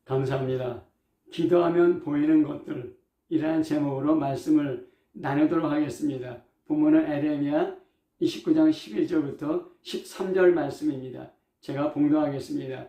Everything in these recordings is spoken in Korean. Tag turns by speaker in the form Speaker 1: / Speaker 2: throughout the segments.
Speaker 1: 감사합니다. 기도하면 보이는 것들이라는 제목으로 말씀을 나누도록 하겠습니다. 본문은 에레미야 29장 11절부터 13절 말씀입니다. 제가 봉독하겠습니다.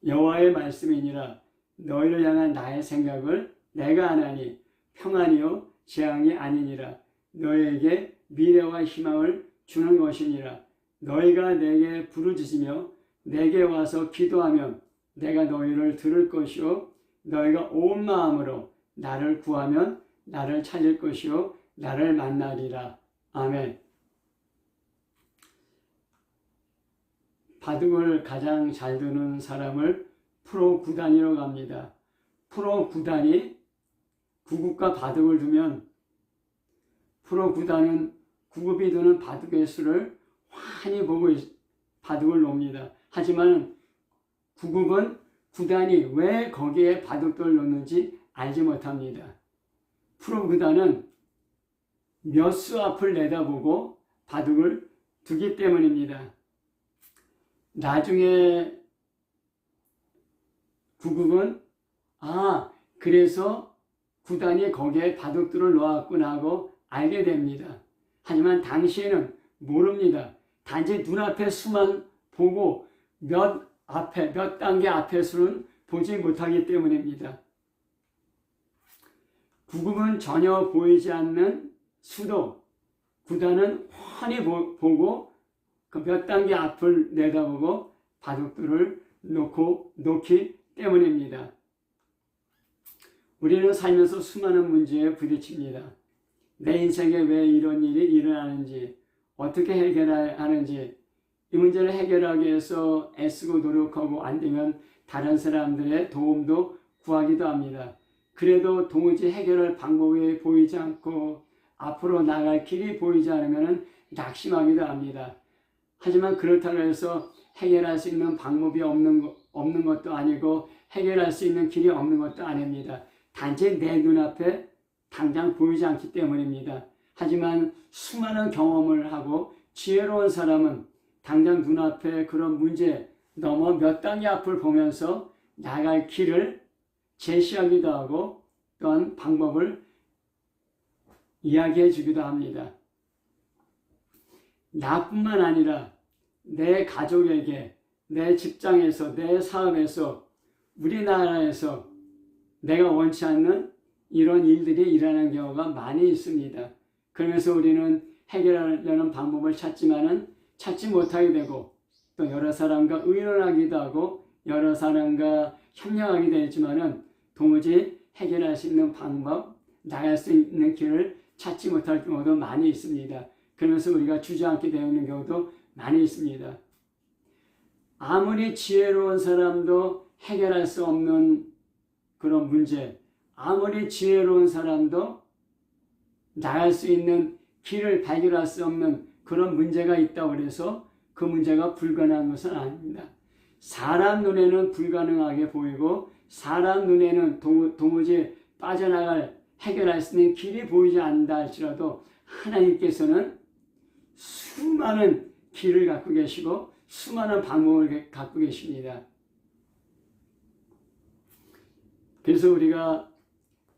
Speaker 1: 여호와의 말씀이니라. 너희를 향한 나의 생각을 내가 아나니 평안이요 재앙이 아니니라. 너희에게 미래와 희망을 주는 것이니라. 너희가 내게 부르짖으며 내게 와서 기도하면 내가 너희를 들을 것이요 너희가 온 마음으로 나를 구하면 나를 찾을 것이요 나를 만나리라. 아멘. 바둑을 가장 잘 두는 사람을 프로 구단위로 갑니다. 프로 구단이 구급과 바둑을 두면 프로 구단은 구급이 두는 바둑의 수를 환히 보고 바둑을 놓습니다. 하지만 구급은 구단이 왜 거기에 바둑돌을 놓는지 알지 못합니다. 프로 구단은 몇 수 앞을 내다보고 바둑을 두기 때문입니다. 나중에 구급은 그래서 구단이 거기에 바둑돌을 놓았구나 하고 알게 됩니다. 하지만 당시에는 모릅니다. 단지 눈앞의 수만 보고 몇 단계 앞의 수는 보지 못하기 때문입니다. 구급은 전혀 보이지 않는 수도 구단은 훤히 보고 그 몇 단계 앞을 내다보고 바둑돌을 놓기 때문입니다. 우리는 살면서 수많은 문제에 부딪힙니다. 내 인생에 왜 이런 일이 일어나는지, 어떻게 해결하는지, 이 문제를 해결하기 위해서 애쓰고 노력하고 안 되면 다른 사람들의 도움도 구하기도 합니다. 그래도 도무지 해결할 방법이 보이지 않고 앞으로 나갈 길이 보이지 않으면 낙심하기도 합니다. 하지만 그렇다고 해서 해결할 수 있는 방법이 없는 것도 아니고 해결할 수 있는 길이 없는 것도 아닙니다. 단지 내 눈앞에 당장 보이지 않기 때문입니다. 하지만 수많은 경험을 하고 지혜로운 사람은 당장 눈앞에 그런 문제 넘어 몇 단계 앞을 보면서 나갈 길을 제시하기도 하고 또한 방법을 이야기해 주기도 합니다. 나뿐만 아니라 내 가족에게, 내 직장에서, 내 사업에서, 우리나라에서 내가 원치 않는 이런 일들이 일어나는 경우가 많이 있습니다. 그러면서 우리는 해결하려는 방법을 찾지 못하게 되고 또 여러 사람과 의논하기도 하고 여러 사람과 협력하기도 했지만은 도무지 해결할 수 있는 방법, 나갈 수 있는 길을 찾지 못할 경우도 많이 있습니다. 그러면서 우리가 주저앉게 되는 경우도 많이 있습니다. 아무리 지혜로운 사람도 해결할 수 없는 그런 문제, 아무리 지혜로운 사람도 나갈 수 있는 길을 발견할 수 없는 그런 문제가 있다고 해서 그 문제가 불가능한 것은 아닙니다. 사람 눈에는 불가능하게 보이고 사람 눈에는 도무지 빠져나갈 해결할 수 있는 길이 보이지 않는다 할지라도 하나님께서는 수많은 길을 갖고 계시고 수많은 방법을 갖고 계십니다. 그래서 우리가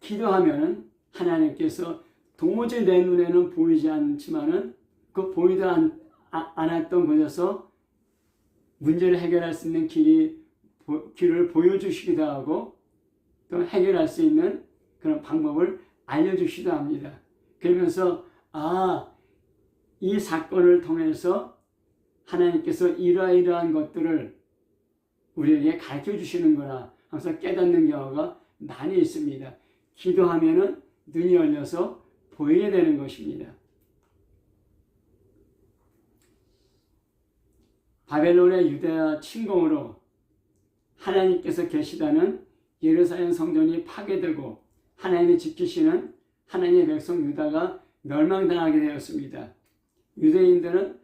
Speaker 1: 기도하면은 하나님께서 도무지 내 눈에는 보이지 않지만은 그 보이지 않았던 곳에서 문제를 해결할 수 있는 길을 보여주시기도 하고 또 해결할 수 있는 그런 방법을 알려주시기도 합니다. 그러면서 이 사건을 통해서 하나님께서 이러이러한 것들을 우리에게 가르쳐 주시는구나 항상 깨닫는 경우가 많이 있습니다. 기도하면은 눈이 열려서 보이게 되는 것입니다. 바벨론의 유다 침공으로 하나님께서 계시다는 예루살렘 성전이 파괴되고 하나님이 지키시는 하나님의 백성 유다가 멸망당하게 되었습니다. 유대인들은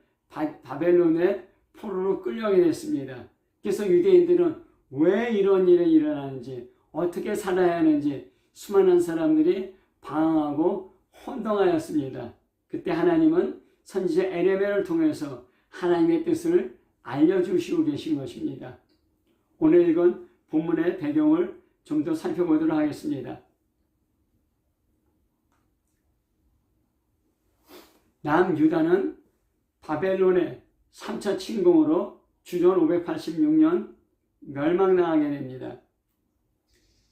Speaker 1: 바벨론의 포로로 끌려가게 됐습니다. 그래서 유대인들은 왜 이런 일이 일어나는지, 어떻게 살아야 하는지 수많은 사람들이 방황하고 혼동하였습니다. 그때 하나님은 선지자 에레미야를 통해서 하나님의 뜻을 알려주시고 계신 것입니다. 오늘 읽은 본문의 배경을 좀 더 살펴보도록 하겠습니다. 남유다는 바벨론의 3차 침공으로 주전 586년 멸망당하게 됩니다.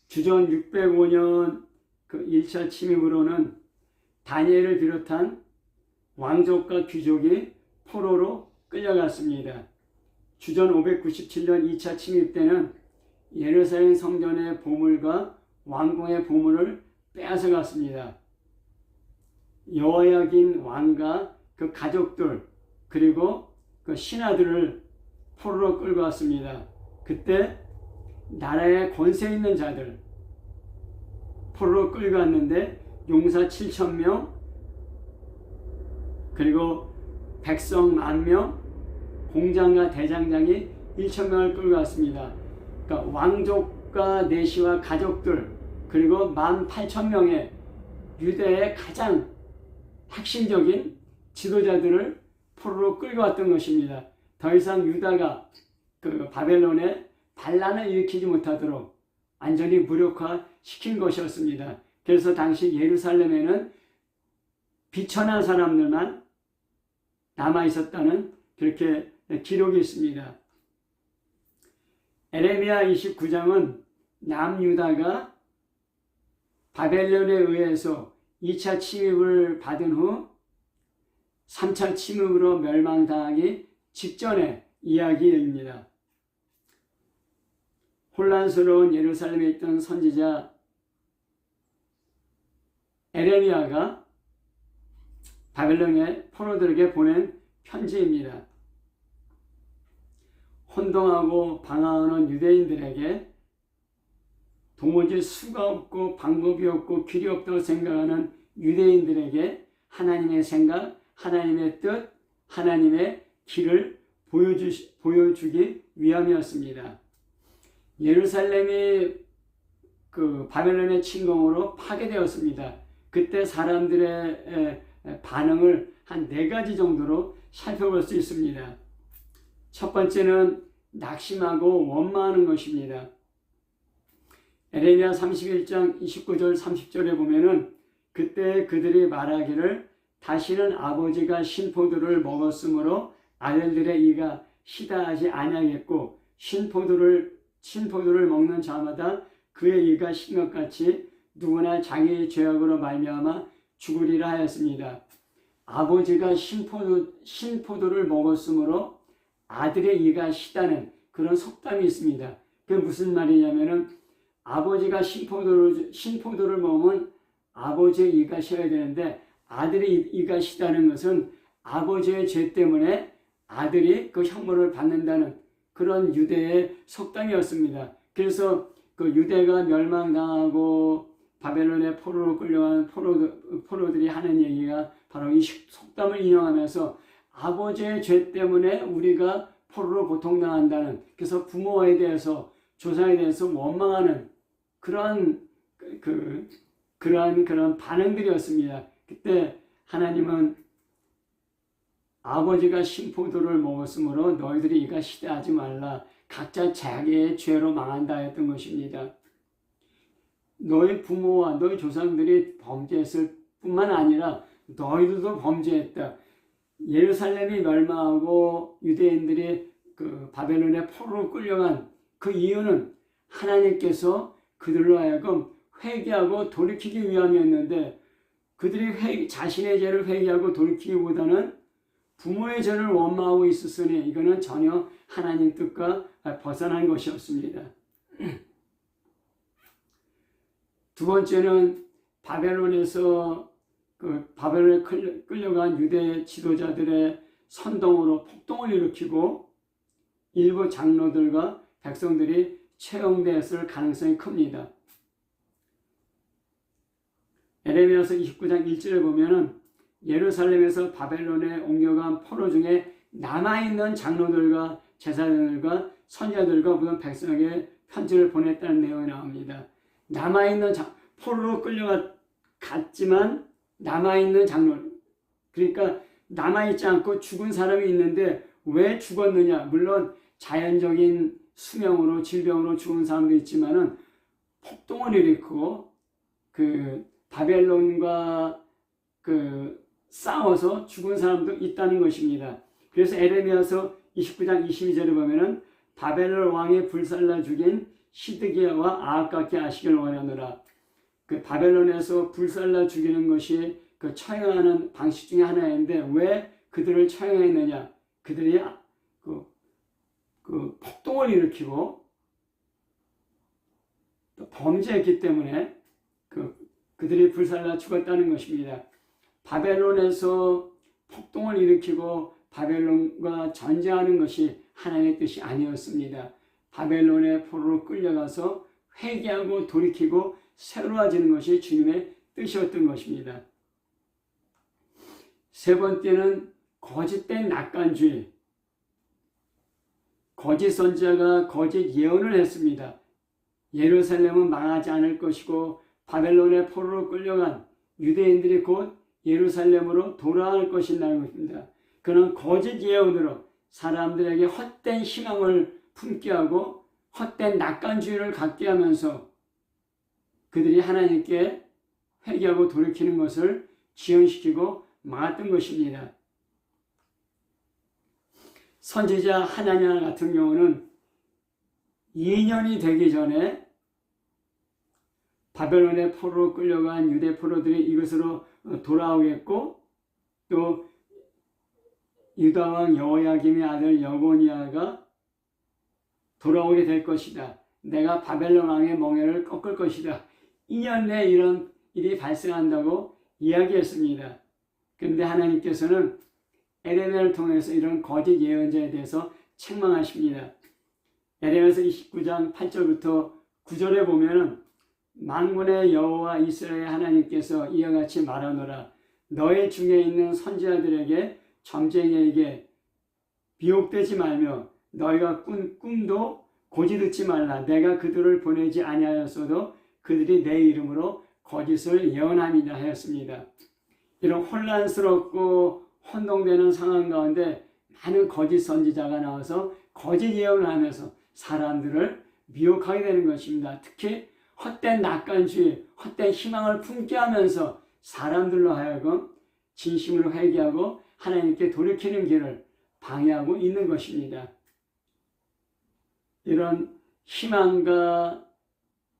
Speaker 1: 주전 605년 그 1차 침입으로는 다니엘을 비롯한 왕족과 귀족이 포로로 끌려갔습니다. 주전 597년 2차 침입 때는 예루살렘 성전의 보물과 왕궁의 보물을 빼앗아갔습니다. 여호야긴 왕과 그 가족들 그리고 그 신하들을 포로로 끌고 왔습니다. 그때 나라에 권세 있는 자들 포로로 끌고 왔는데 용사 7,000명 그리고 백성 10,000명 공장과 대장장이 1,000명을 끌고 왔습니다. 그러니까 왕족과 내시와 가족들 그리고 18,000명의 유대의 가장 핵심적인 지도자들을 포로로 끌고 왔던 것입니다. 더 이상 유다가 그 바벨론에 반란을 일으키지 못하도록 완전히 무력화시킨 것이었습니다. 그래서 당시 예루살렘에는 비천한 사람들만 남아있었다는 그렇게 기록이 있습니다. 에레미야 29장은 남유다가 바벨론에 의해서 2차 침입을 받은 후 3차 침입으로 멸망당하기 직전의 이야기입니다. 혼란스러운 예루살렘에 있던 선지자 에레미야가 바벨론의 포로들에게 보낸 편지입니다. 혼동하고 방황하는 유대인들에게 도무지 수가 없고 방법이 없고 길이 없다고 생각하는 유대인들에게 하나님의 생각, 하나님의 뜻, 하나님의 길을 보여주기 위함이었습니다. 예루살렘이 그 바벨론의 침공으로 파괴되었습니다. 그때 사람들의 반응을 한 4가지 정도로 살펴볼 수 있습니다. 첫 번째는 낙심하고 원망하는 것입니다. 에레미야 31장 29절 30절에 보면은 그때 그들이 말하기를 다시는 아버지가 신포도를 먹었으므로 아들들의 이가 시다하지 아니하겠고 신포도를 먹는 자마다 그의 이가 신 것 같이 누구나 자기의 죄악으로 말미암아 죽으리라 하였습니다. 아버지가 신포도를 먹었으므로 아들의 이가 시다는 그런 속담이 있습니다. 그게 무슨 말이냐면은 아버지가 신포도를 먹으면 아버지의 이가 쉬어야 되는데 아들의 이가 시다는 것은 아버지의 죄 때문에 아들이 그 형벌을 받는다는 그런 유대의 속담이었습니다. 그래서 그 유대가 멸망당하고 바벨론의 포로로 끌려간 포로들이 하는 얘기가 바로 이 속담을 인용하면서 아버지의 죄 때문에 우리가 포로로 고통당한다는, 그래서 부모에 대해서 조상에 대해서 원망하는 그런 반응들이었습니다. 그때 하나님은 아버지가 신포도를 먹었으므로 너희들이 이가 시대하지 말라. 각자 자기의 죄로 망한다 했던 것입니다. 너희 부모와 너희 조상들이 범죄했을 뿐만 아니라 너희들도 범죄했다. 예루살렘이 멸망하고 유대인들이 그 바벨론의 포로로 끌려간 그 이유는 하나님께서 그들로 하여금 회개하고 돌이키기 위함이었는데 그들이 자신의 죄를 회개하고 돌이키기보다는 부모의 죄를 원망하고 있었으니 이거는 전혀 하나님 뜻과 벗어난 것이었습니다. 두 번째는 바벨론에서 바벨론에 끌려간 유대 지도자들의 선동으로 폭동을 일으키고 일부 장로들과 백성들이 채용되었을 가능성이 큽니다. 에레미야서 29장 1절에 보면은 예루살렘에서 바벨론에 옮겨간 포로 중에 남아있는 장로들과 제사장들과 선지자들과 모든 백성에게 편지를 보냈다는 내용이 나옵니다. 남아있는 포로로 끌려갔지만 남아있는 장로, 그러니까 남아있지 않고 죽은 사람이 있는데 왜 죽었느냐? 물론 자연적인 수명으로 질병으로 죽은 사람도 있지만은 폭동을 일으키고 그 바벨론과 싸워서 죽은 사람도 있다는 것입니다. 그래서 에레미야서 29장 22절에 보면은 바벨론 왕이 불살라 죽인 시드기야와 아합같게 하시길 원하노라. 그 바벨론에서 불살라 죽이는 것이 그 처형하는 방식 중에 하나인데 왜 그들을 처형했느냐? 그들이 그 폭동을 일으키고 또 범죄했기 때문에 그들이 불살라 죽었다는 것입니다. 바벨론에서 폭동을 일으키고 바벨론과 전쟁하는 것이 하나님의 뜻이 아니었습니다. 바벨론의 포로로 끌려가서 회개하고 돌이키고 새로워지는 것이 주님의 뜻이었던 것입니다. 세 번째는 거짓된 낙관주의. 거짓 선지자가 거짓 예언을 했습니다. 예루살렘은 망하지 않을 것이고 바벨론의 포로로 끌려간 유대인들이 곧 예루살렘으로 돌아갈 것이라는 것입니다. 그는 거짓 예언으로 사람들에게 헛된 희망을 품게 하고 헛된 낙관주의를 갖게 하면서 그들이 하나님께 회개하고 돌이키는 것을 지연시키고 막았던 것입니다. 선지자 하나냐 같은 경우는 2년이 되기 전에 바벨론의 포로로 끌려간 유대 포로들이 이것으로 돌아오겠고 또 유다왕 여호야김의 아들 여고니아가 돌아오게 될 것이다. 내가 바벨론 왕의 멍에를 꺾을 것이다. 2년 내에 이런 일이 발생한다고 이야기했습니다. 그런데 하나님께서는 에레미야를 통해서 이런 거짓 예언자에 대해서 책망하십니다. 에레미야서 29장 8절부터 9절에 보면은 만군의 여호와 이스라엘 하나님께서 이와 같이 말하노라. 너희 중에 있는 선지자들에게 점쟁이에게 비옥되지 말며 너희가 꾼 꿈도 고지 듣지 말라. 내가 그들을 보내지 아니하였어도 그들이 내 이름으로 거짓을 예언함이다 하였습니다. 이런 혼란스럽고 혼동되는 상황 가운데 많은 거짓 선지자가 나와서 거짓 예언을 하면서 사람들을 미혹하게 되는 것입니다. 특히 헛된 낙관주의, 헛된 희망을 품게 하면서 사람들로 하여금 진심으로 회개하고 하나님께 돌이키는 길을 방해하고 있는 것입니다. 이런 희망과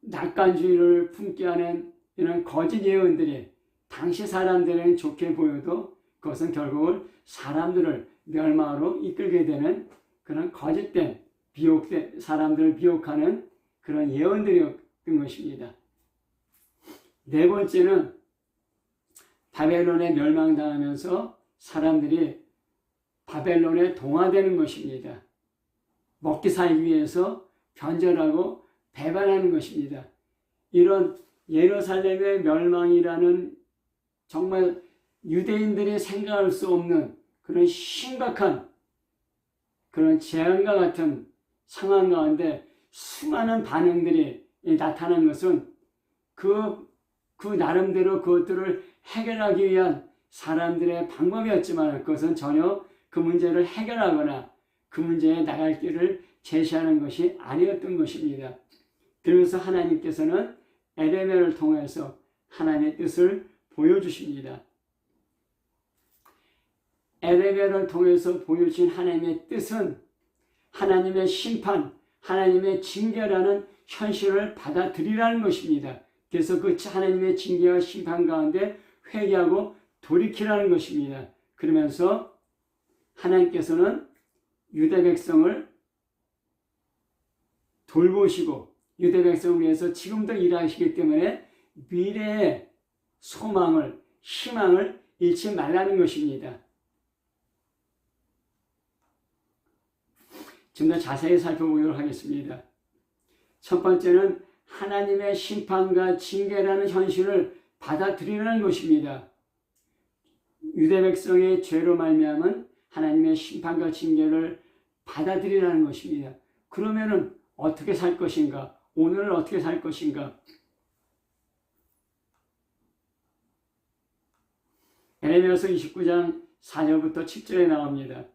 Speaker 1: 낙관주의를 품게 하는 이런 거짓 예언들이 당시 사람들은 좋게 보여도 그것은 결국은 사람들을 멸망으로 이끌게 되는 그런 거짓된 비옥된 사람들을 비옥하는 그런 예언들이었던 것입니다. 네 번째는 바벨론에 멸망당하면서 사람들이 바벨론에 동화되는 것입니다. 먹기 살기 위해서 변절하고 배반하는 것입니다. 이런 예루살렘의 멸망이라는 정말 유대인들이 생각할 수 없는 그런 심각한 그런 재앙과 같은 상황 가운데 수많은 반응들이 나타난 것은 그 나름대로 그것들을 해결하기 위한 사람들의 방법이었지만 그것은 전혀 그 문제를 해결하거나 그 문제에 나갈 길을 제시하는 것이 아니었던 것입니다. 그래서 하나님께서는 에레미야를 통해서 하나님의 뜻을 보여주십니다. 에레미야를 통해서 보여주신 하나님의 뜻은 하나님의 심판, 하나님의 징계라는 현실을 받아들이라는 것입니다. 그래서 그 하나님의 징계와 심판 가운데 회개하고 돌이키라는 것입니다. 그러면서 하나님께서는 유대 백성을 돌보시고 유대 백성을 위해서 지금도 일하시기 때문에 미래의 소망을, 희망을 잃지 말라는 것입니다. 좀 더 자세히 살펴보도록 하겠습니다. 첫 번째는 하나님의 심판과 징계라는 현실을 받아들이라는 것입니다. 유대 백성의 죄로 말미암은 하나님의 심판과 징계를 받아들이라는 것입니다. 그러면은 어떻게 살 것인가? 오늘은 어떻게 살 것인가? 에레미야서 29장 4절부터 7절에 나옵니다.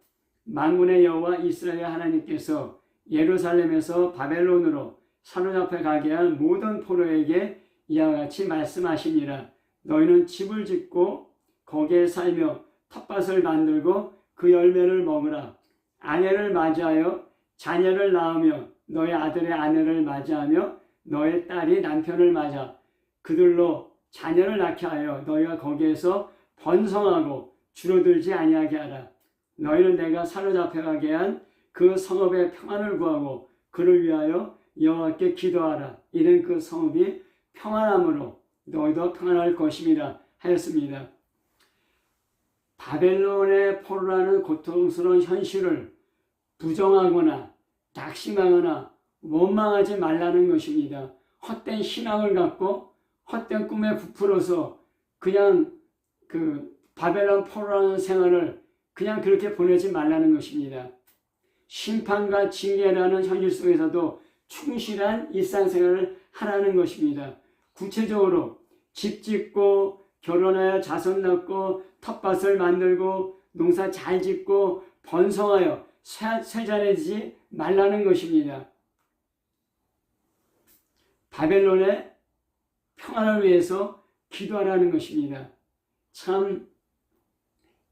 Speaker 1: 만군의 여호와 이스라엘 하나님께서 예루살렘에서 바벨론으로 사로잡혀 가게 할 모든 포로에게 이와 같이 말씀하시니라. 너희는 집을 짓고 거기에 살며 텃밭을 만들고 그 열매를 먹으라. 아내를 맞이하여 자녀를 낳으며 너희 아들의 아내를 맞이하며 너희 딸이 남편을 맞아 그들로 자녀를 낳게 하여 너희가 거기에서 번성하고 줄어들지 아니하게 하라. 너희는 내가 사로잡혀 가게 한 그 성읍의 평안을 구하고 그를 위하여 여호와께 기도하라. 이는 그 성읍이 평안함으로 너희도 평안할 것임이라 하였습니다. 바벨론의 포로라는 고통스러운 현실을 부정하거나 낙심하거나 원망하지 말라는 것입니다. 헛된 신앙을 갖고 헛된 꿈에 부풀어서 그냥 그 바벨론 포로라는 생활을 그냥 그렇게 보내지 말라는 것입니다. 심판과 징계라는 현실 속에서도 충실한 일상생활을 하라는 것입니다. 구체적으로 집 짓고 결혼하여 자손 낳고 텃밭을 만들고 농사 잘 짓고 번성하여 쇠잔해지지 말라는 것입니다. 바벨론의 평안을 위해서 기도하라는 것입니다. 참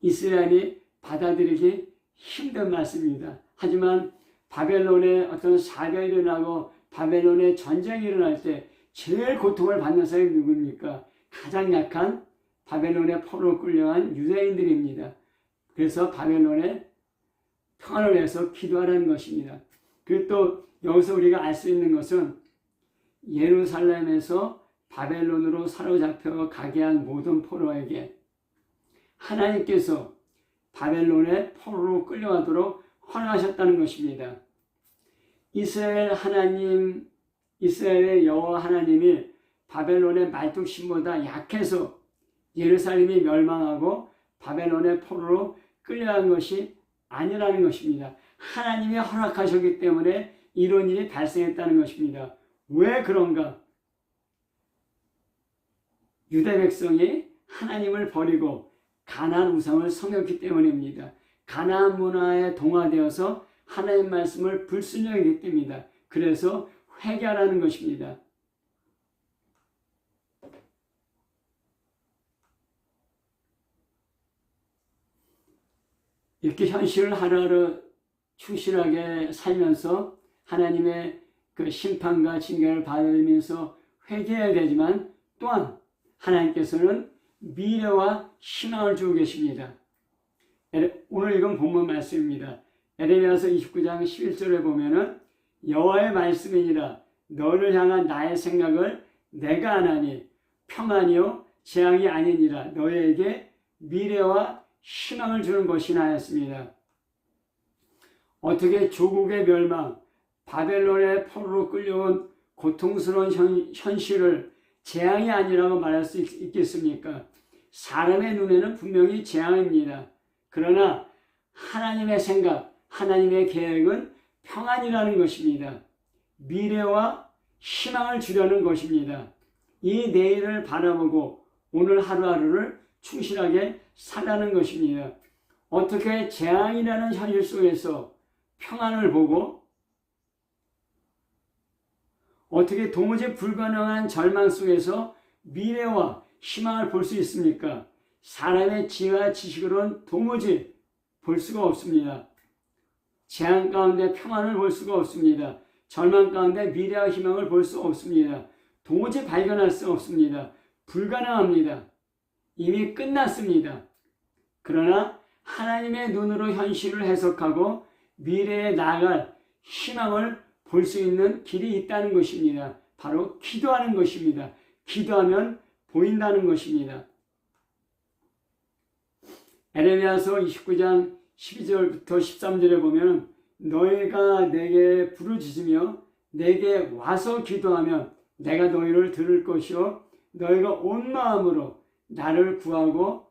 Speaker 1: 이스라엘이 받아들이기 힘든 말씀입니다. 하지만 바벨론의 어떤 사변이 일어나고 바벨론의 전쟁이 일어날 때 제일 고통을 받는 사람이 누굽니까? 가장 약한 바벨론의 포로로 끌려간 유대인들입니다. 그래서 바벨론의 평안을 위해서 기도하라는 것입니다. 그리고 또 여기서 우리가 알 수 있는 것은 예루살렘에서 바벨론으로 사로잡혀 가게 한 모든 포로에게 하나님께서 바벨론의 포로로 끌려가도록 허락하셨다는 것입니다. 이스라엘의 여호와 하나님이 바벨론의 말뚝심보다 약해서 예루살렘이 멸망하고 바벨론의 포로로 끌려간 것이 아니라는 것입니다. 하나님이 허락하셨기 때문에 이런 일이 발생했다는 것입니다. 왜 그런가? 유대 백성이 하나님을 버리고 가나안 우상을 섬겼기 때문입니다. 가나안 문화에 동화되어서 하나님 말씀을 불순종하기 때문입니다. 그래서 회개하라는 것입니다. 이렇게 현실을 하루하루 충실하게 살면서 하나님의 그 심판과 징계를 받으면서 회개해야 되지만 또한 하나님께서는 미래와 희망을 주고 계십니다. 오늘 읽은 본문 말씀입니다. 에레미야서 29장 11절에 보면은 여호와의 말씀이니라 너를 향한 나의 생각을 내가 아나니 평안이요 재앙이 아니니라 너희에게 미래와 희망을 주는 것이나 하였습니다. 어떻게 조국의 멸망, 바벨론의 포로로 끌려온 고통스러운 현실을 재앙이 아니라고 말할 수 있겠습니까? 사람의 눈에는 분명히 재앙입니다. 그러나 하나님의 생각, 하나님의 계획은 평안이라는 것입니다. 미래와 희망을 주려는 것입니다. 이 내일을 바라보고 오늘 하루하루를 충실하게 살라는 것입니다. 어떻게 재앙이라는 현실 속에서 평안을 보고 어떻게 도무지 불가능한 절망 속에서 미래와 희망을 볼 수 있습니까? 사람의 지혜와 지식으로는 도무지 볼 수가 없습니다. 재앙 가운데 평안을 볼 수가 없습니다. 절망 가운데 미래와 희망을 볼 수 없습니다. 도무지 발견할 수 없습니다. 불가능합니다. 이미 끝났습니다. 그러나 하나님의 눈으로 현실을 해석하고 미래에 나아갈 희망을 볼 수 있는 길이 있다는 것입니다. 바로 기도하는 것입니다. 기도하면 보인다는 것입니다. 에레미야서 29장 12절부터 13절에 보면 너희가 내게 부르짖으며 내게 와서 기도하면 내가 너희를 들을 것이요 너희가 온 마음으로 나를 구하고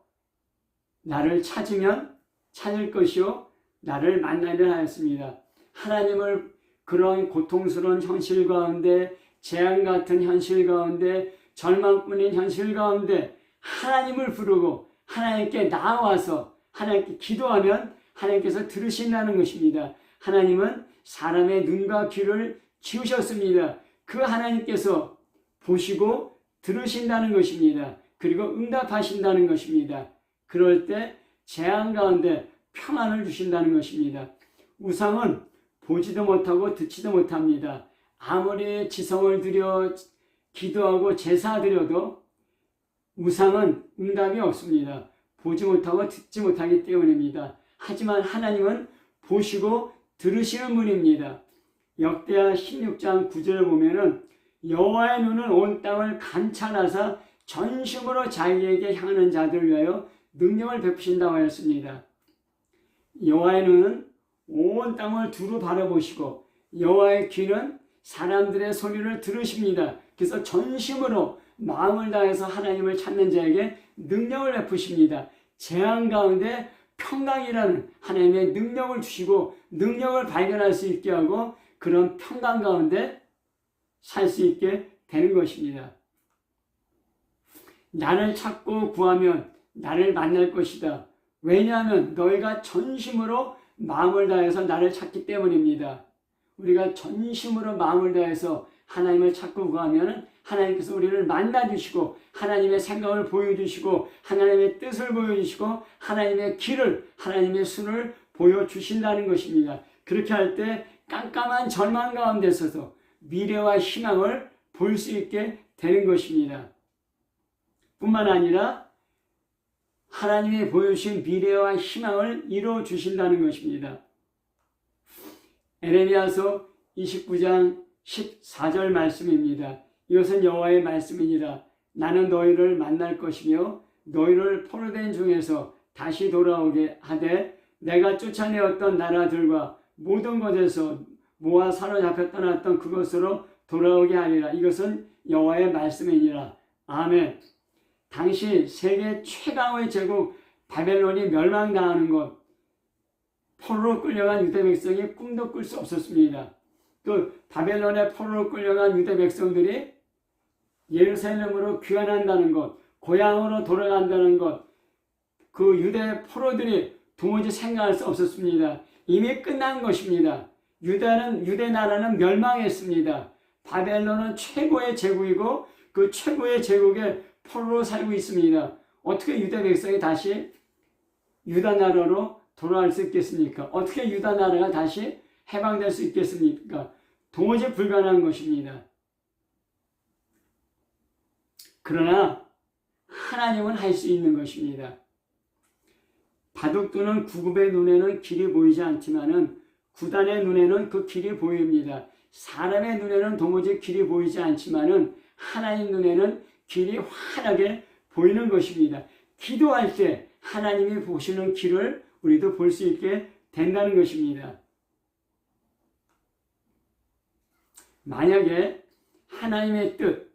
Speaker 1: 나를 찾으면 찾을 것이요 나를 만나려 하였습니다. 하나님을 그런 고통스러운 현실 가운데 재앙 같은 현실 가운데 절망뿐인 현실 가운데 하나님을 부르고 하나님께 나와서 하나님께 기도하면 하나님께서 들으신다는 것입니다. 하나님은 사람의 눈과 귀를 지으셨습니다. 그 하나님께서 보시고 들으신다는 것입니다. 그리고 응답하신다는 것입니다. 그럴 때 재앙 가운데 평안을 주신다는 것입니다. 우상은 보지도 못하고 듣지도 못합니다. 아무리 지성을 들여 기도하고 제사 드려도 우상은 응답이 없습니다. 보지 못하고 듣지 못하기 때문입니다. 하지만 하나님은 보시고 들으시는 분입니다. 역대하 16장 9절을 보면은 여호와의 눈은 온 땅을 감찰하사 전심으로 자기에게 향하는 자들을 위하여 능력을 베푸신다고 하였습니다. 여호와의 눈은 온 땅을 두루 바라보시고 여호와의 귀는 사람들의 소리를 들으십니다. 그래서 전심으로 마음을 다해서 하나님을 찾는 자에게 능력을 베푸십니다. 재앙 가운데 평강이라는 하나님의 능력을 주시고 능력을 발견할 수 있게 하고 그런 평강 가운데 살 수 있게 되는 것입니다. 나를 찾고 구하면 나를 만날 것이다. 왜냐하면 너희가 전심으로 마음을 다해서 나를 찾기 때문입니다. 우리가 전심으로 마음을 다해서 하나님을 찾고 구하면 하나님께서 우리를 만나주시고 하나님의 생각을 보여주시고 하나님의 뜻을 보여주시고 하나님의 길을 하나님의 수를 보여주신다는 것입니다. 그렇게 할 때 깜깜한 절망 가운데 서도 미래와 희망을 볼 수 있게 되는 것입니다. 뿐만 아니라 하나님이 보여주신 미래와 희망을 이루어 주신다는 것입니다. 에레미야서 29장 14절 말씀입니다. 이것은 여호와의 말씀이니라. 나는 너희를 만날 것이며 너희를 포로된 중에서 다시 돌아오게 하되 내가 쫓아내었던 나라들과 모든 곳에서 모아 사로잡혀 떠났던 그곳으로 돌아오게 하리라. 이것은 여호와의 말씀이니라. 아멘. 당시 세계 최강의 제국 바벨론이 멸망당하는 것, 포로로 끌려간 유대 백성이 꿈도 꿀 수 없었습니다. 그 바벨론의 포로로 끌려간 유대 백성들이 예루살렘으로 귀환한다는 것, 고향으로 돌아간다는 것, 그 유대 포로들이 도무지 생각할 수 없었습니다. 이미 끝난 것입니다. 유대 나라는 멸망했습니다. 바벨론은 최고의 제국이고 그 최고의 제국에 포로로 살고 있습니다. 어떻게 유대 백성이 다시 유다 나라로 돌아갈 수 있겠습니까? 어떻게 유다 나라가 다시 해방될 수 있겠습니까? 도무지 불가능한 것입니다. 그러나 하나님은 할 수 있는 것입니다. 바둑두는 구급의 눈에는 길이 보이지 않지만은 구단의 눈에는 그 길이 보입니다. 사람의 눈에는 도무지 길이 보이지 않지만은 하나님 눈에는 길이 환하게 보이는 것입니다. 기도할 때 하나님이 보시는 길을 우리도 볼 수 있게 된다는 것입니다. 만약에 하나님의 뜻,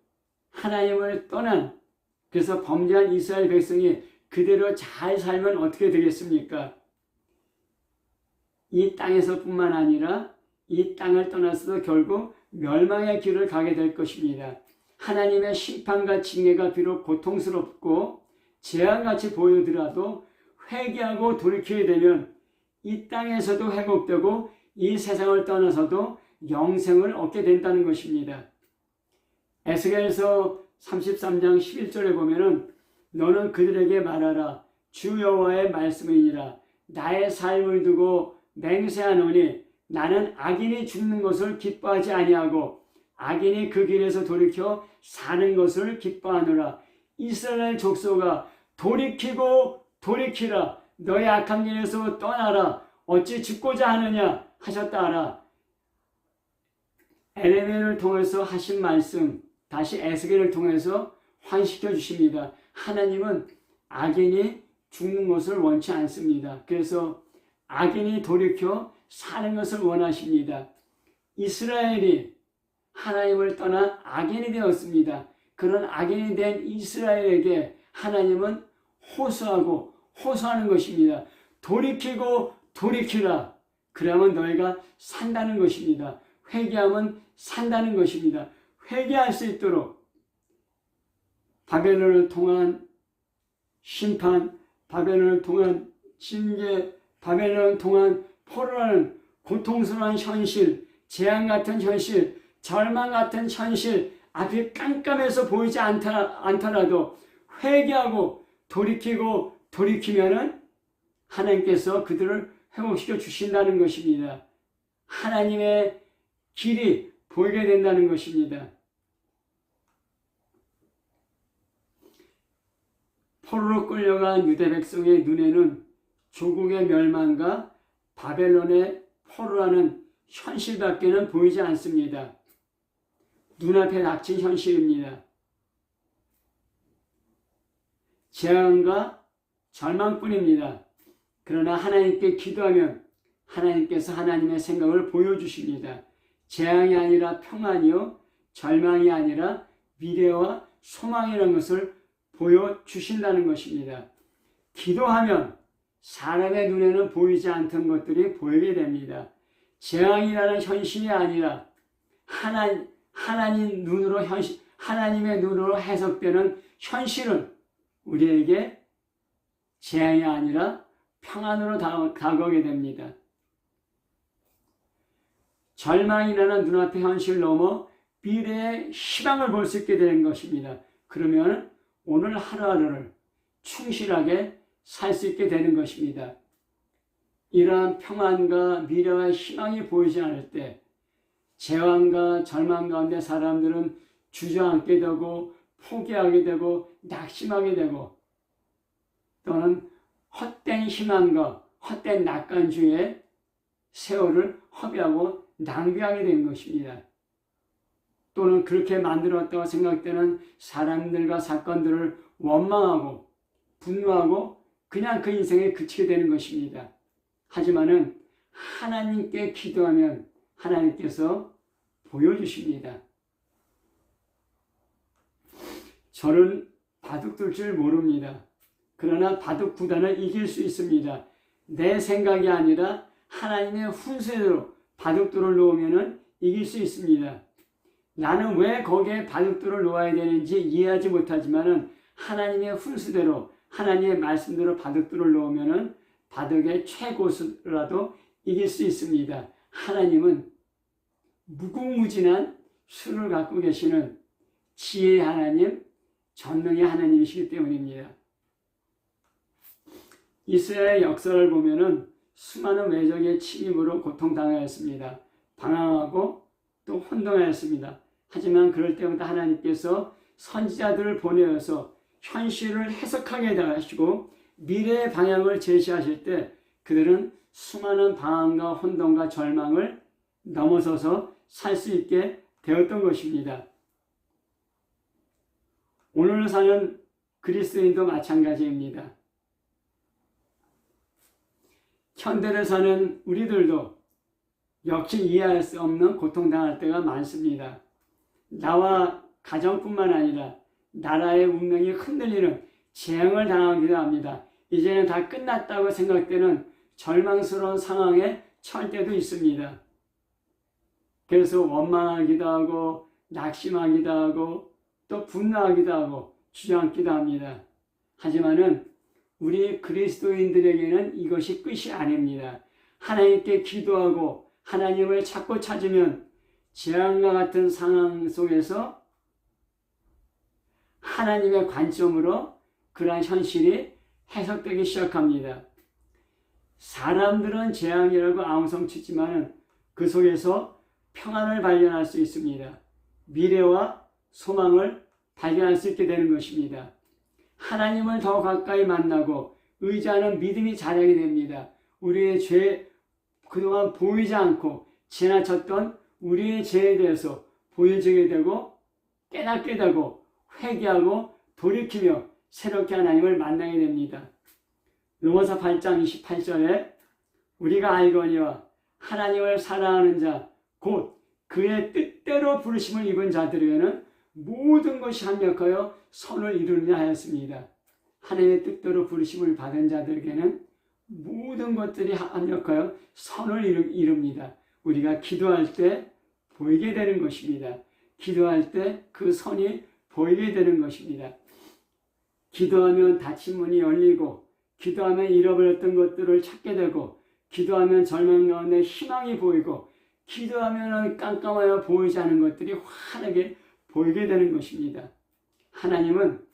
Speaker 1: 하나님을 떠난 그래서 범죄한 이스라엘 백성이 그대로 잘 살면 어떻게 되겠습니까? 이 땅에서뿐만 아니라 이 땅을 떠나서도 결국 멸망의 길을 가게 될 것입니다. 하나님의 심판과 징계가 비록 고통스럽고 재앙같이 보이더라도 회개하고 돌이키게 되면 이 땅에서도 회복되고 이 세상을 떠나서도 영생을 얻게 된다는 것입니다. 에스겔서 33장 11절에 보면은 너는 그들에게 말하라. 주 여호와의 말씀이니라. 나의 삶을 두고 맹세하노니 나는 악인이 죽는 것을 기뻐하지 아니하고 악인이 그 길에서 돌이켜 사는 것을 기뻐하노라. 이스라엘 족속아 돌이키고 돌이키라. 너의 악한 길에서 떠나라. 어찌 죽고자 하느냐 하셨다 하라. 에레미야를 통해서 하신 말씀 다시 에스겔을 통해서 환시켜 주십니다. 하나님은 악인이 죽는 것을 원치 않습니다. 그래서 악인이 돌이켜 사는 것을 원하십니다. 이스라엘이 하나님을 떠나 악인이 되었습니다. 그런 악인이 된 이스라엘에게 하나님은 호소하는 것입니다. 돌이키고 돌이키라. 그러면 너희가 산다는 것입니다. 회개하면 산다는 것입니다. 회개할 수 있도록 바벨론을 통한 심판, 바벨론을 통한 징계, 바벨론을 통한 포로라는 고통스러운 현실, 재앙 같은 현실, 절망 같은 현실, 앞이 깜깜해서 보이지 않더라도 회개하고 돌이키면은 하나님께서 그들을 회복시켜 주신다는 것입니다. 하나님의 길이 보이게 된다는 것입니다. 포로로 끌려간 유대 백성의 눈에는 조국의 멸망과 바벨론의 포로라는 현실밖에는 보이지 않습니다. 눈앞에 닥친 현실입니다. 재앙과 절망뿐입니다. 그러나 하나님께 기도하면 하나님께서 하나님의 생각을 보여주십니다. 재앙이 아니라 평안이요, 절망이 아니라 미래와 소망이라는 것을 보여주신다는 것입니다. 기도하면 사람의 눈에는 보이지 않던 것들이 보이게 됩니다. 재앙이라는 현실이 아니라 하나님의 눈으로 해석되는 현실은 우리에게 재앙이 아니라 평안으로 다가오게 됩니다. 절망이라는 눈앞의 현실 넘어 미래의 희망을 볼 수 있게 되는 것입니다. 그러면 오늘 하루하루를 충실하게 살 수 있게 되는 것입니다. 이러한 평안과 미래와 희망이 보이지 않을 때 재앙과 절망 가운데 사람들은 주저앉게 되고 포기하게 되고 낙심하게 되고 또는 헛된 희망과 헛된 낙관주의의 세월을 허비하고 낭비하게 된 것입니다. 또는 그렇게 만들었다고 생각되는 사람들과 사건들을 원망하고 분노하고 그냥 그 인생에 그치게 되는 것입니다. 하지만은 하나님께 기도하면 하나님께서 보여주십니다. 저는 바둑 둘 줄 모릅니다. 그러나 바둑 구단을 이길 수 있습니다. 내 생각이 아니라 하나님의 훈수대로 바둑돌을 놓으면 이길 수 있습니다. 나는 왜 거기에 바둑돌을 놓아야 되는지 이해하지 못하지만은 하나님의 훈수대로 하나님의 말씀대로 바둑돌을 놓으면 바둑의 최고수라도 이길 수 있습니다. 하나님은 무궁무진한 수를 갖고 계시는 지혜의 하나님, 전능의 하나님이시기 때문입니다. 이스라엘의 역사를 보면은 수많은 외적의 침입으로 고통당하였습니다. 방황하고 또 혼동하였습니다. 하지만 그럴 때마다 하나님께서 선지자들을 보내어서 현실을 해석하게 하시고 미래의 방향을 제시하실 때 그들은 수많은 방황과 혼동과 절망을 넘어서서 살 수 있게 되었던 것입니다. 오늘 사는 그리스도인도 마찬가지입니다. 현대를 사는 우리들도 역시 이해할 수 없는 고통당할 때가 많습니다. 나와 가정뿐만 아니라 나라의 운명이 흔들리는 재앙을 당하기도 합니다. 이제는 다 끝났다고 생각되는 절망스러운 상황에 처할 때도 있습니다. 그래서 원망하기도 하고 낙심하기도 하고 또 분노하기도 하고 주저앉기도 합니다. 하지만은 우리 그리스도인들에게는 이것이 끝이 아닙니다. 하나님께 기도하고 하나님을 찾고 찾으면 재앙과 같은 상황 속에서 하나님의 관점으로 그러한 현실이 해석되기 시작합니다. 사람들은 재앙이라고 앙성치지만 그 속에서 평안을 발견할 수 있습니다. 미래와 소망을 발견할 수 있게 되는 것입니다. 하나님을 더 가까이 만나고 의지하는 믿음이 자라게 됩니다. 우리의 죄, 그동안 보이지 않고 지나쳤던 우리의 죄에 대해서 보여지게 되고 깨닫게 되고 회개하고 돌이키며 새롭게 하나님을 만나게 됩니다. 로마서 8장 28절에 우리가 알거니와 하나님을 사랑하는 자 곧 그의 뜻대로 부르심을 입은 자들에게는 모든 것이 합력하여 선을 이루느냐 하였습니다. 하나님의 뜻대로 부르심을 받은 자들에게는 모든 것들이 합력하여 선을 이룹니다. 우리가 기도할 때 보이게 되는 것입니다. 기도할 때 그 선이 보이게 되는 것입니다. 기도하면 닫힌 문이 열리고 기도하면 잃어버렸던 것들을 찾게 되고 기도하면 절망 가운데 희망이 보이고 기도하면 깜깜하여 보이지 않는 것들이 환하게 보이게 되는 것입니다. 하나님은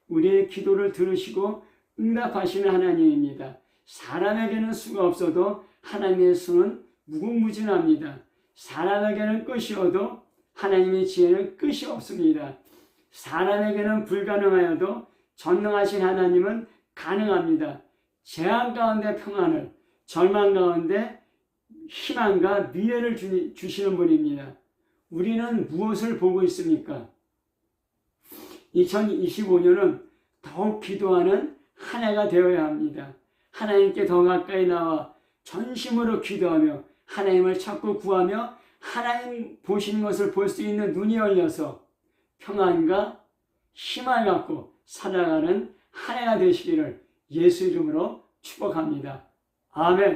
Speaker 1: 우리의 기도를 들으시고 응답하시는 하나님입니다. 사람에게는 수가 없어도 하나님의 수는 무궁무진합니다. 사람에게는 끝이어도 하나님의 지혜는 끝이 없습니다. 사람에게는 불가능하여도 전능하신 하나님은 가능합니다. 재앙 가운데 평안을, 절망 가운데 희망과 미래를 주시는 분입니다. 우리는 무엇을 보고 있습니까? 2025년은 더욱 기도하는 한 해가 되어야 합니다. 하나님께 더 가까이 나와 전심으로 기도하며 하나님을 찾고 구하며 하나님 보시는 것을 볼 수 있는 눈이 열려서 평안과 힘을 갖고 살아가는 한 해가 되시기를 예수 이름으로 축복합니다. 아멘.